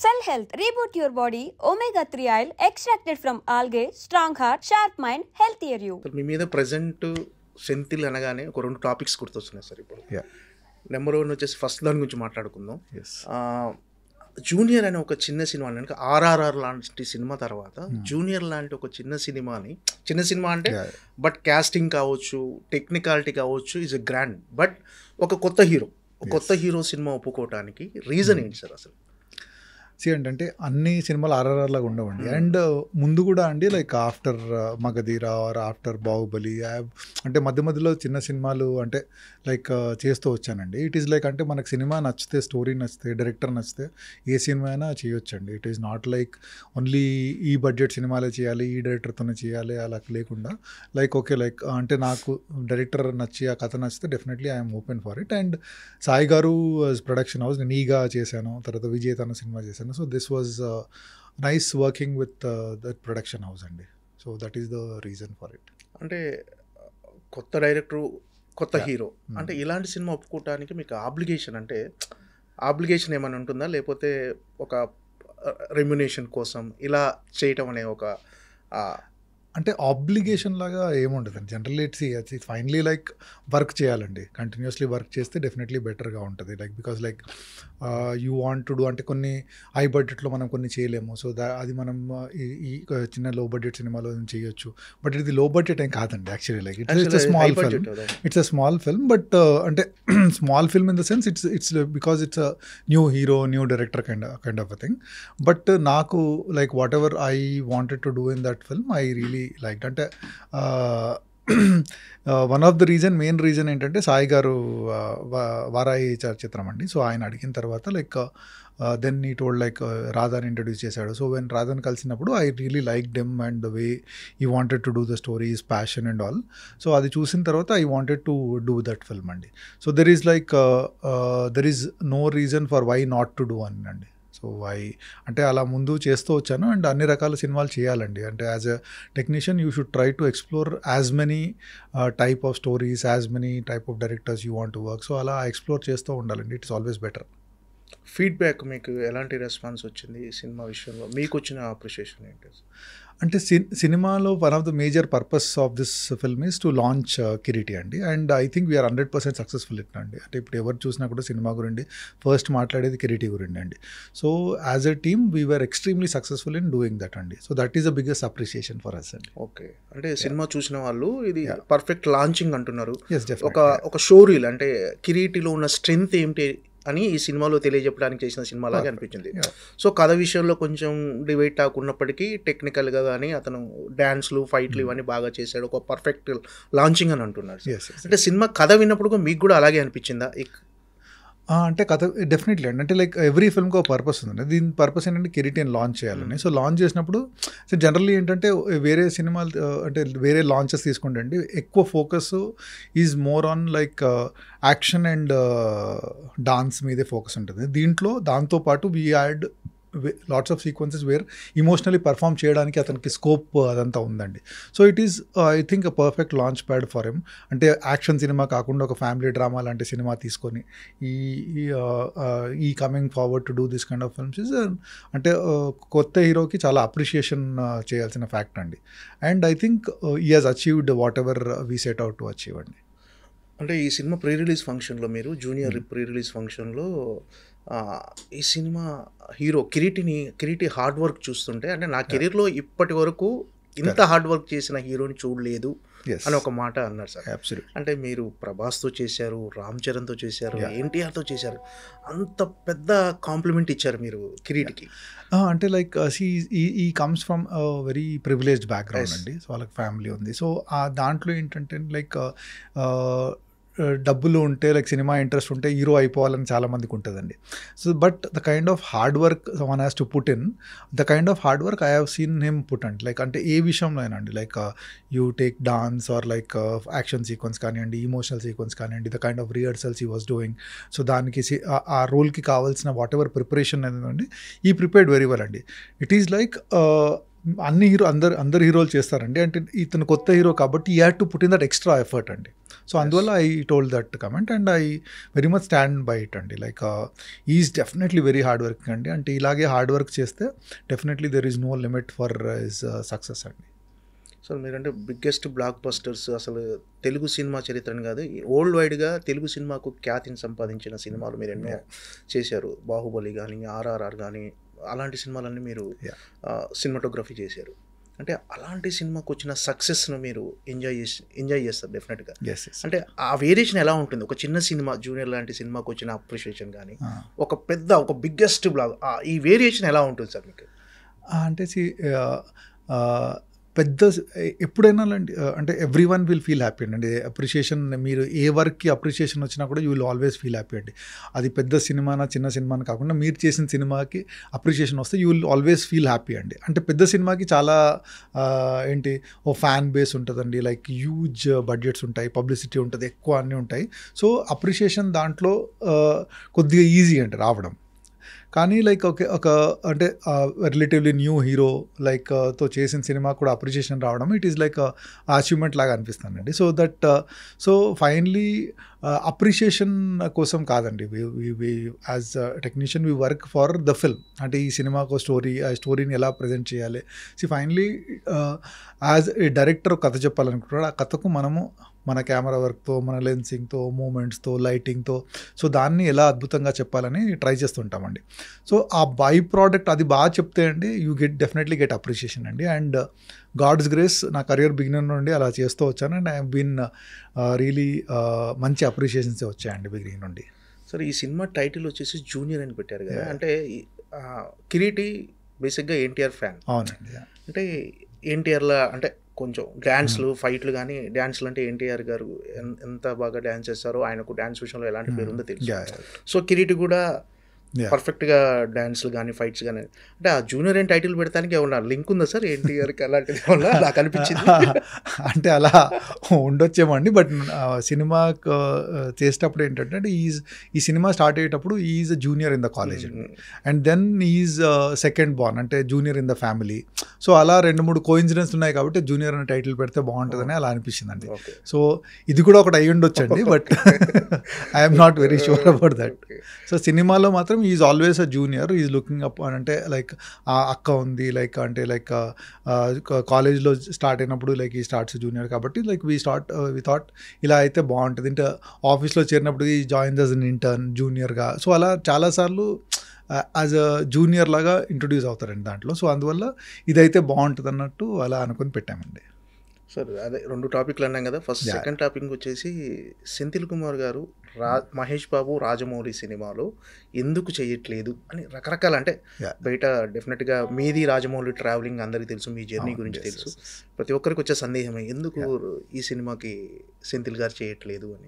Cell Health, reboot your body, omega-3 oil extracted from algae, strong heart, sharp mind, healthier you. మీ మీద present Senthil అనగానే ఒక 2 topics గుర్తొస్తున్నాయి sir ఇప్పుడు. Number 1 వచ్చేసి first దాని గురించి మాట్లాడుకుందాం. జూనియర్ అనే ఒక చిన్న సినిమా అంటే ఆర్ఆర్ఆర్ లాంటి సినిమా తర్వాత జూనియర్ లాంటి ఒక చిన్న సినిమా అంటే బట్ కాస్టింగ్ కావచ్చు, టెక్నికాలిటీ కావచ్చు, ఈజ్ ఎ గ్రాండ్. బట్ ఒక కొత్త హీరో సినిమా ఒప్పుకోవటానికి రీజన్ ఏంటి సార్ అసలు? అంటే అన్ని సినిమాలు ఆర్ఆర్ఆర్ లాగా ఉండవండి. అండ్ ముందు కూడా అండి like after Magadheera or after Baahubali అంటే మధ్యలో చిన్న సినిమాలు అంటే లైక్ చేస్తూ వచ్చానండి. ఇట్ ఈస్ లైక్ అంటే మనకు సినిమా నచ్చితే, స్టోరీ నచ్చితే, డైరెక్టర్ నచ్చితే ఏ సినిమా అయినా చేయొచ్చండి. It is not like only ఈ బడ్జెట్ సినిమాలే చేయాలి, ఈ డైరెక్టర్తోనే చేయాలి అలా లేకుండా లైక్ ఓకే లైక్ అంటే నాకు డైరెక్టర్ నచ్చి ఆ కథ నచ్చితే definitely I'm open for it. And Sai గారు ప్రొడక్షన్ హౌస్ నేను ఈగా చేశాను, తర్వాత విజయ్ తన సినిమా చేశాను. So this was nice working with that production house అండి. So that is the reason for it. అంటే కొత్త డైరెక్టర్, కొత్త హీరో అంటే ఇలాంటి సినిమా ఒప్పుకోవటానికి మీకు ఆబ్లిగేషన్ ఏమైనా ఉంటుందా, లేకపోతే ఒక రెమ్యునేషన్ కోసం ఇలా చేయటం అనే ఒక అంటే ఆబ్లిగేషన్ లాగా ఏముండదండి. Generally it's finally like work చేయాలండి. కంటిన్యూస్లీ వర్క్ చేస్తే డెఫినెట్లీ బెటర్గా ఉంటుంది. Like because like you want to do అంటే కొన్ని హై బడ్జెట్లో మనం కొన్ని చేయలేము. సో అది మనం ఈ చిన్న లో బడ్జెట్ సినిమాలో చేయొచ్చు. బట్ ఇది లో బడ్జెట్ ఏం కాదండి actually. Like it's a small film but అంటే small film in the sense it's because it's a new hero, new director kind of a thing. But నాకు like whatever I wanted to do in that film I really like అంటే one of the main reason ఏంటంటే సాయి గారు వారాయి చిత్రం అండి. So ఆయన అడిగిన తర్వాత like then he told like రాధాని ఇంట్రడ్యూస్ చేశాడు. సో వెన్ రాధాని కలిసినప్పుడు I really like them and the way he wanted to do the story, is passion and all. So అది చూసిన తర్వాత I wanted to do that film అండి. So there is no reason for why not to do అని అండి. So అంటే అలా ముందు చేస్తూ వచ్చాను. అండ్ అన్ని రకాల సినిమాలు చేయాలండి. అంటే as a technician you should try to explore as many type of stories, as many type of directors you want to work. So అలా ఎక్స్ప్లోర్ చేస్తూ ఉండాలండి. It's always better. ఫీడ్బ్యాక్ మీకు ఎలాంటి రెస్పాన్స్ వచ్చింది ఈ సినిమా విషయంలో? మీకు వచ్చిన అప్రిషియేషన్ ఏంటి? అంటే సినిమాలో one of the major purpose of this film is to launch Kireeti అండి. And I think we're 100% successful అండి. అంటే ఇప్పుడు ఎవరు చూసినా కూడా సినిమా గురించి ఫస్ట్ మాట్లాడేది కిరీటి గురించి అండి. So as a team we're extremely successful in doing that అండి. So that is the biggest appreciation for us అండి. ఓకే, అంటే సినిమా చూసిన వాళ్ళు ఇది పర్ఫెక్ట్ లాంచింగ్ అంటున్నారు. ఒక షో రీల్ అంటే కిరీటిలో ఉన్న స్ట్రెంగ్త్ ఏంటి అని ఈ సినిమాలో తెలియజెప్పడానికి చేసిన సినిమా లాగా అనిపించింది. సో కథ విషయంలో కొంచెం డివైడ్ టాకున్నప్పటికీ టెక్నికల్గా కానీ అతను డ్యాన్స్లు, ఫైట్లు ఇవన్నీ బాగా చేశాడు. ఒక పర్ఫెక్ట్ లాంచింగ్ అని అంటున్నారు. అంటే సినిమా కథ విన్నప్పుడు మీకు కూడా అలాగే అనిపించిందా? అంటే కథ డెఫినెట్లీ అండి. అంటే లైక్ ఎవ్రీ ఫిల్మ్కి ఒక పర్పస్ ఉందండి. దీని పర్పస్ ఏంటంటే కిరీటిని లాంచ్ చేయాలని. సో లాంచ్ చేసినప్పుడు సో జనరల్లీ ఏంటంటే వేరే సినిమాలు అంటే వేరే లాంచెస్ తీసుకుంటే అండి ఎక్కువ focus is more on like action and dance మీదే ఫోకస్ ఉంటుంది. దీంట్లో దాంతోపాటు we add lots of sequences where emotionally perform చేయడానికి అతనికి స్కోప్ అదంతా ఉందండి. So it is I think a perfect launch pad for him. అంటే యాక్షన్ సినిమా కాకుండా ఒక ఫ్యామిలీ డ్రామా లాంటి సినిమా తీసుకొని ఈ coming forward to do this kind of films is అంటే కొత్త హీరోకి చాలా అప్రిషియేషన్ చేయాల్సిన ఫ్యాక్ట్ అండి. And I think he has achieved what ever we set out to achieve అండి. అంటే ఈ సినిమా ప్రీ రిలీజ్ ఫంక్షన్లో మీరు జూనియర్ ప్రీ రిలీజ్ ఫంక్షన్లో ఈ సినిమా హీరో కిరీటి హార్డ్ వర్క్ చూస్తుంటే అంటే నా కెరీర్లో ఇప్పటి వరకు ఇంత హార్డ్ వర్క్ చేసిన హీరోని చూడలేదు అని ఒక మాట అన్నారు సార్. అంటే మీరు ప్రభాస్తో చేశారు, రామ్ చరణ్తో చేశారు, ఎన్టీఆర్తో చేశారు, అంత పెద్ద కాంప్లిమెంట్ ఇచ్చారు మీరు కిరీటికి. అంటే like he comes from very privileged background అండి. సో వాళ్ళకి ఫ్యామిలీ ఉంది. సో దాంట్లో ఏంటంటే లైక్ డబ్బులు ఉంటే లైక్ సినిమా ఇంట్రెస్ట్ ఉంటే హీరో అయిపోవాలని చాలామందికి ఉంటుందండి. So but the kind of hard work one has to put in, the kind of hard work I have seen him put అండి. లైక్ అంటే ఏ విషయంలో అయినా అండి like you take dance or like action sequence కానివ్వండి, emotional sequence కానివ్వండి, the kind of rehearsals he was doing. So దానికి ఆ రోల్కి కావాల్సిన వాట్ ఎవర్ ప్రిపరేషన్ అనేది ఈ ప్రిపేర్డ్ వెరీ వెల్ అండి. ఇట్ ఈస్ లైక్ అందరు హీరోలు చేస్తారండి. అంటే ఇతను కొత్త హీరో కాబట్టి he had to put in that extra effort అండి. సో అందువల్ల I told that comment and I very much stand by it అండి. Like is definitely very hard work అండి. అంటే ఇలాగే హార్డ్ వర్క్ చేస్తే definitely there is no limit for his success అండి. So మీరంటే biggest black busters అసలు Telugu cinema చరిత్రని కాదు, వరల్డ్ వైడ్గా తెలుగు సినిమాకు ఖ్యాతిని సంపాదించిన సినిమాలు మీరు ఎన్నో చేశారు. బాహుబలి కానీ, ఆర్ఆర్ఆర్ కానీ, అలాంటి సినిమాలన్నీ మీరు సినిమాటోగ్రఫీ చేశారు. అంటే అలాంటి సినిమాకు వచ్చిన సక్సెస్ను మీరు ఎంజాయ్ చేస్తారు డెఫినెట్గా. అంటే ఆ వేరియేషన్ ఎలా ఉంటుంది? ఒక చిన్న సినిమా జూనియర్ లాంటి సినిమాకు వచ్చిన అప్రిషియేషన్ కానీ, ఒక బిగ్గెస్ట్ బ్లాక్, ఈ వేరియేషన్ ఎలా ఉంటుంది సార్ మీకు? అంటే పెద్ద ఎప్పుడైనా అంటే every one will feel happy అండి. అప్రిషియేషన్, మీరు ఏ వర్క్కి అప్రిషియేషన్ వచ్చినా కూడా you will always feel happy అండి. అది పెద్ద సినిమానా చిన్న సినిమాని కాకుండా మీరు చేసిన సినిమాకి అప్రిషియేషన్ వస్తే you will always feel happy అండి. అంటే పెద్ద సినిమాకి చాలా ఓ ఫ్యాన్ బేస్ ఉంటుందండి, లైక్ హ్యూజ్ బడ్జెట్స్ ఉంటాయి, పబ్లిసిటీ ఉంటుంది, ఎక్కువ అన్నీ ఉంటాయి. సో అప్రిషియేషన్ దాంట్లో కొద్దిగా ఈజీ అండి రావడం. కానీ లైక్ ఒక అంటే రిలేటివ్లీ న్యూ హీరో తో చేసిన సినిమా కూడా అప్రిషియేషన్ రావడం, ఇట్ ఈస్ లైక్ అచీవ్మెంట్ లాగా అనిపిస్తుందండి. సో ఫైనలీ అప్రిషియేషన్ కోసం కాదండి, as technician we work for the film. అంటే ఈ సినిమాకు ఆ స్టోరీని ఎలా ప్రజెంట్ చేయాలి. ఫైనలీ యాజ్ ఏ డైరెక్టర్ కథ చెప్పాలనుకుంటున్నాడు, ఆ కథకు మనము మన కెమెరా వర్క్తో, మన లెన్సింగ్తో, మూమెంట్స్తో, లైటింగ్తో, సో దాన్ని ఎలా అద్భుతంగా చెప్పాలని ట్రై చేస్తుంటామండి. సో ఆ బై ప్రోడక్ట్ అది బాగా చెప్తే అండి యూ డెఫినెట్లీ గెట్ అప్రిషియేషన్ అండి. అండ్ గాడ్స్ గ్రేస్ నా కెరియర్ బిగినర్ నుండి అలా చేస్తూ వచ్చాను. And I have been really మంచి అప్రిషియేషన్స్ వచ్చాయండి బిగినింగ్ నుండి. సరే, ఈ సినిమా టైటిల్ వచ్చేసి జూనియర్ అని పెట్టారు కదా, అంటే కిరీటి బేసిక్గా ఎన్టీఆర్ ఫ్యాన్. అవునండి. అంటే ఎన్టీఆర్లా అంటే కొంచెం డ్యాన్స్లు, ఫైట్లు కానీ, డ్యాన్స్లు అంటే ఎన్టీఆర్ గారు ఎంత బాగా డ్యాన్స్ చేస్తారో, ఆయనకు డ్యాన్స్ విషయంలో ఎలాంటి పేరు ఉందో తెలుసు. సో కిరీటి కూడా పర్ఫెక్ట్గా డ్యాన్స్లు కానీ, ఫైట్స్ కానీ, అంటే ఆ జూనియర్ అని టైటిల్ పెడతానికి ఏమన్నా లింక్ ఉందా సార్ ఎన్టీఆర్కి? అలాంటిది ఏమన్నా నాకు అనిపించింది. అంటే అలా ఉండొచ్చేమో అండి. బట్ సినిమా చేసేటప్పుడు ఏంటంటే ఈ సినిమా స్టార్ట్ అయ్యేటప్పుడు is junior in the college and then is second born, అంటే junior in the family. So అలా 2-3 కోఇన్సిడెన్స్ ఉన్నాయి కాబట్టి జూనియర్ అనే టైటిల్ పెడితే బాగుంటుందని అలా అనిపించిందండి. సో ఇది కూడా ఒకటి అయ్యి ఉండొచ్చండి, but I'm not very sure about that. So సినిమాలో మాత్రం is always a junior, is looking up అంటే లైక్ ఆ అక్క ఉంది, లైక్ కాలేజ్లో స్టార్ట్ అయినప్పుడు లైక్ ఈ స్టార్ట్స్ జూనియర్ కాబట్టి లైక్ వి థాట్ ఇలా అయితే బాగుంటుంది. అంటే ఆఫీస్లో చేరినప్పుడు he joins as an intern జూనియర్గా, సో అలా చాలాసార్లు యాజ్ అ జూనియర్ లాగా ఇంట్రొడ్యూస్ అవుతారండి దాంట్లో. సో అందువల్ల ఇదైతే బాగుంటుంది అన్నట్టు అలా అనుకుని పెట్టామండి. సార్ అదే 2 టాపిక్లు అన్నాం కదా. ఫస్ట్ సెకండ్ టాపిక్ వచ్చేసి సెంథిల్ కుమార్ గారు మహేష్ బాబు రాజమౌళి సినిమాలో ఎందుకు చేయట్లేదు అని రకరకాల, అంటే బయట డెఫినెట్గా మీది రాజమౌళి ట్రావెలింగ్ అందరికీ తెలుసు, మీ జర్నీ గురించి తెలుసు, ప్రతి ఒక్కరికి వచ్చే సందేహమే ఎందుకు ఈ సినిమాకి సెంథిల్ గారు చేయట్లేదు అని.